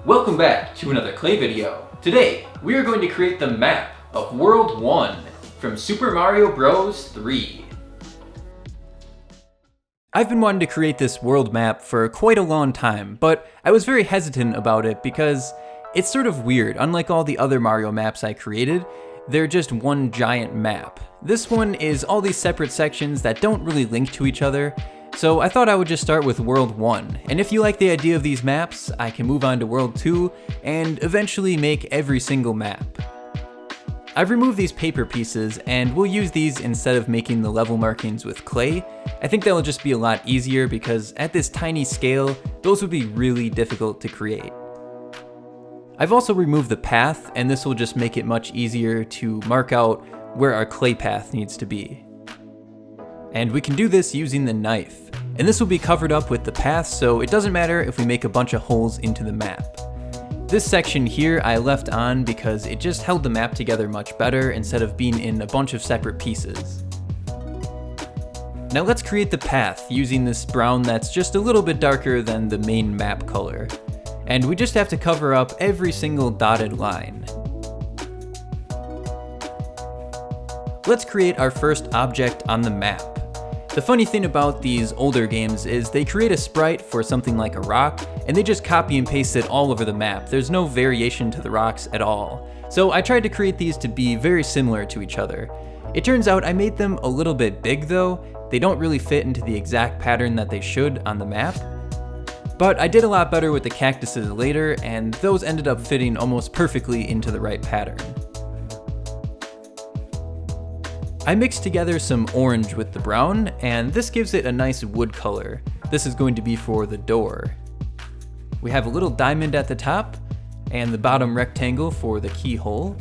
Welcome back to another clay video. Today, we are going to create the map of World 1 from Super Mario Bros. 3. I've been wanting to create this world map for quite a long time, but I was very hesitant about it because it's sort of weird. Unlike all the other Mario maps I created, they're just one giant map. This one is all these separate sections that don't really link to each other, so I thought I would just start with World 1, and if you like the idea of these maps, I can move on to World 2, and eventually make every single map. I've removed these paper pieces, and we'll use these instead of making the level markings with clay. I think that'll just be a lot easier because at this tiny scale, those would be really difficult to create. I've also removed the path, and this will just make it much easier to mark out where our clay path needs to be. And we can do this using the knife. And this will be covered up with the path, so it doesn't matter if we make a bunch of holes into the map. This section here I left on because it just held the map together much better instead of being in a bunch of separate pieces. Now let's create the path using this brown that's just a little bit darker than the main map color. And we just have to cover up every single dotted line. Let's create our first object on the map. The funny thing about these older games is they create a sprite for something like a rock, and they just copy and paste it all over the map. There's no variation to the rocks at all. So I tried to create these to be very similar to each other. It turns out I made them a little bit big though. They don't really fit into the exact pattern that they should on the map. But I did a lot better with the cactuses later, and those ended up fitting almost perfectly into the right pattern. I mixed together some orange with the brown, and this gives it a nice wood color. This is going to be for the door. We have a little diamond at the top, and the bottom rectangle for the keyhole.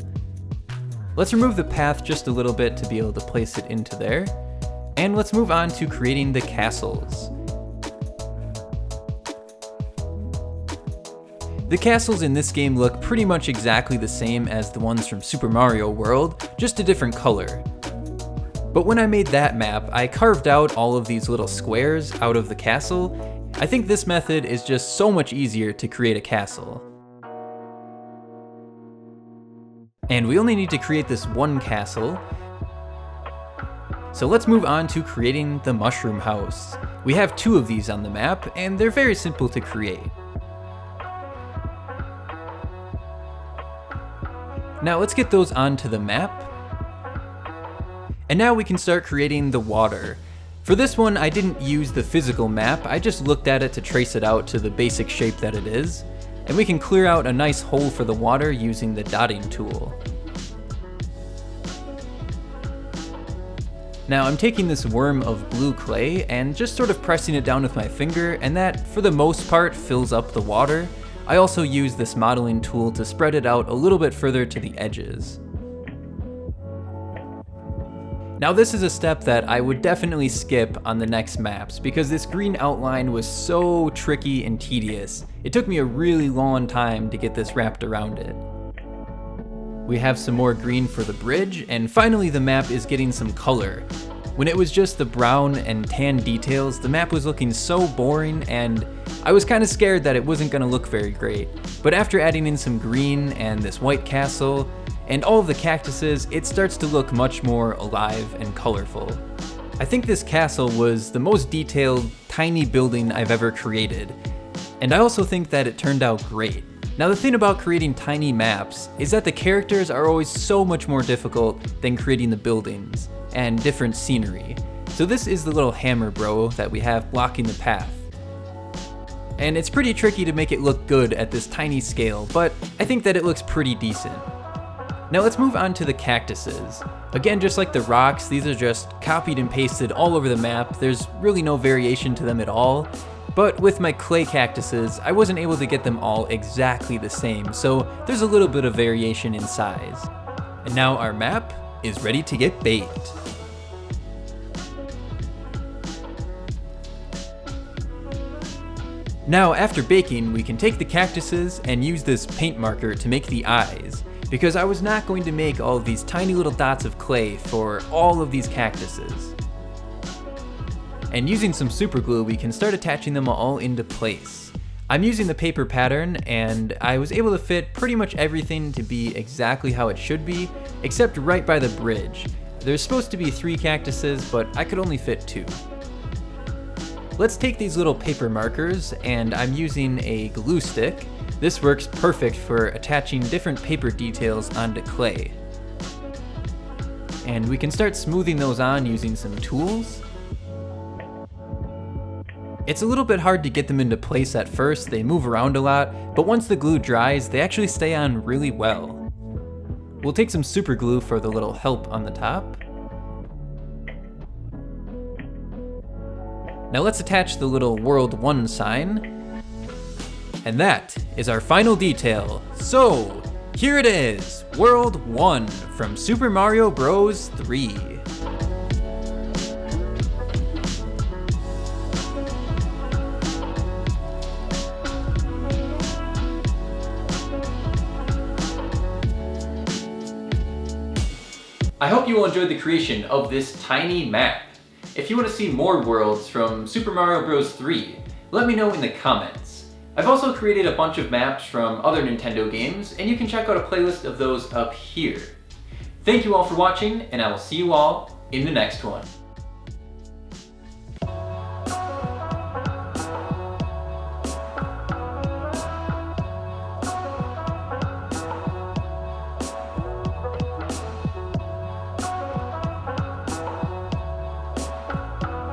Let's remove the path just a little bit to be able to place it into there. And let's move on to creating the castles. The castles in this game look pretty much exactly the same as the ones from Super Mario World, just a different color. But when I made that map, I carved out all of these little squares out of the castle. I think this method is just so much easier to create a castle. And we only need to create this one castle. So let's move on to creating the mushroom house. We have two of these on the map, and they're very simple to create. Now let's get those onto the map. And now we can start creating the water. For this one, I didn't use the physical map, I just looked at it to trace it out to the basic shape that it is. And we can clear out a nice hole for the water using the dotting tool. Now I'm taking this worm of blue clay and just sort of pressing it down with my finger, and that, for the most part, fills up the water. I also use this modeling tool to spread it out a little bit further to the edges. Now this is a step that I would definitely skip on the next maps because this green outline was so tricky and tedious. It took me a really long time to get this wrapped around it. We have some more green for the bridge, and finally the map is getting some color. When it was just the brown and tan details, the map was looking so boring, and I was kind of scared that it wasn't going to look very great. But after adding in some green and this white castle, and all of the cactuses, it starts to look much more alive and colorful. I think this castle was the most detailed, tiny building I've ever created, and I also think that it turned out great. Now the thing about creating tiny maps is that the characters are always so much more difficult than creating the buildings and different scenery. So this is the little hammer bro that we have blocking the path. And it's pretty tricky to make it look good at this tiny scale, but I think that it looks pretty decent. Now let's move on to the cactuses. Again, just like the rocks, these are just copied and pasted all over the map. There's really no variation to them at all. But with my clay cactuses, I wasn't able to get them all exactly the same, so there's a little bit of variation in size. And now our map is ready to get baked. Now after baking, we can take the cactuses and use this paint marker to make the eyes, because I was not going to make all of these tiny little dots of clay for all of these cactuses. And using some super glue, we can start attaching them all into place. I'm using the paper pattern, and I was able to fit pretty much everything to be exactly how it should be, except right by the bridge. There's supposed to be 3 cactuses, but I could only fit 2. Let's take these little paper markers, and I'm using a glue stick. This works perfect for attaching different paper details onto clay. And we can start smoothing those on using some tools. It's a little bit hard to get them into place at first, they move around a lot, but once the glue dries, they actually stay on really well. We'll take some super glue for the little help on the top. Now let's attach the little World 1 sign. And that is our final detail. So, here it is, World 1 from Super Mario Bros. 3. I hope you all enjoyed the creation of this tiny map. If you want to see more worlds from Super Mario Bros. 3, let me know in the comments. I've also created a bunch of maps from other Nintendo games, and you can check out a playlist of those up here. Thank you all for watching, and I will see you all in the next one.